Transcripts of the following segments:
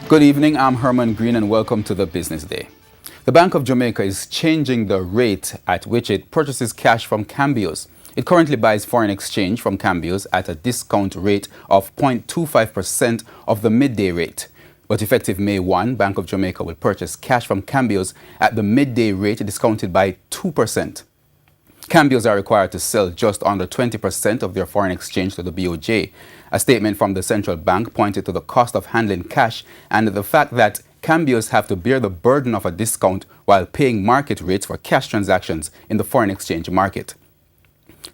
Good evening, I'm Herman Green and welcome to the Business Day. The Bank of Jamaica is changing the rate at which it purchases cash from cambios. It currently buys foreign exchange from cambios at a discount rate of 0.25% of the midday rate. But effective May 1, Bank of Jamaica will purchase cash from cambios at the midday rate discounted by 2%. Cambios are required to sell just under 20% of their foreign exchange to the BOJ. A statement from the central bank pointed to the cost of handling cash and the fact that cambios have to bear the burden of a discount while paying market rates for cash transactions in the foreign exchange market.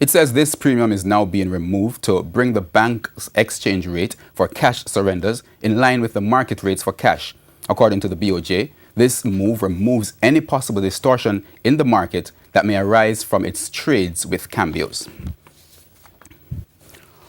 It says this premium is now being removed to bring the bank's exchange rate for cash surrenders in line with the market rates for cash. According to the BOJ, this move removes any possible distortion in the market that may arise from its trades with cambios.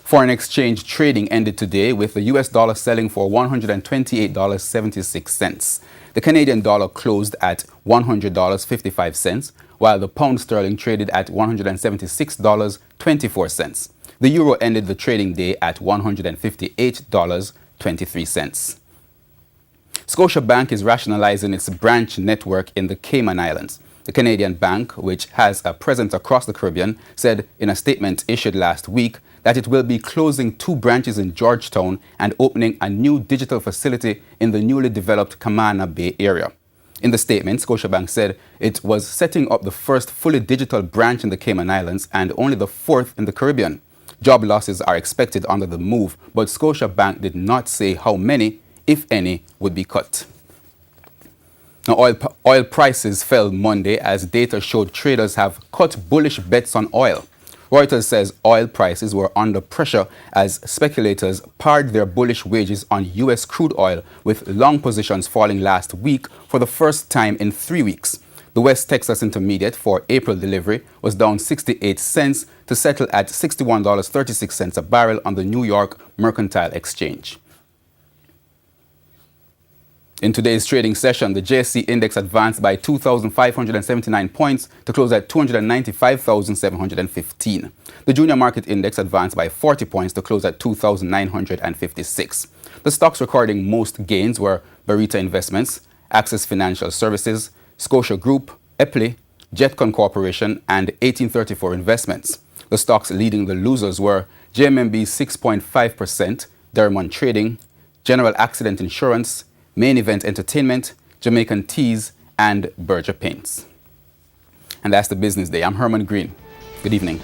Foreign exchange trading ended today with the US dollar selling for $128.76. The Canadian dollar closed at $100.55, while the pound sterling traded at $176.24. The euro ended the trading day at $158.23. Scotiabank is rationalizing its branch network in the Cayman Islands. The Canadian bank, which has a presence across the Caribbean, said in a statement issued last week that it will be closing 2 branches in Georgetown and opening a new digital facility in the newly developed Camana Bay area. In the statement, Scotiabank said it was setting up the first fully digital branch in the Cayman Islands and only the 4th in the Caribbean. Job losses are expected under the move, but Scotiabank did not say how many, if any, would be cut. Now, oil prices fell Monday as data showed traders have cut bullish bets on oil. Reuters says oil prices were under pressure as speculators pared their bullish wagers on U.S. crude oil, with long positions falling last week for the first time in 3 weeks. The West Texas Intermediate for April delivery was down 68 cents to settle at $61.36 a barrel on the New York Mercantile Exchange. In today's trading session, the JSE index advanced by 2,579 points to close at 295,715. The junior market index advanced by 40 points to close at 2,956. The stocks recording most gains were Barita Investments, Access Financial Services, Scotia Group, Epley, Jetcon Corporation, and 1834 Investments. The stocks leading the losers were JMMB 6.5%, Derrimon Trading, General Accident Insurance, Main Event Entertainment, Jamaican Teas, and Berger Paints. And that's the Business Day. I'm Herman Green. Good evening.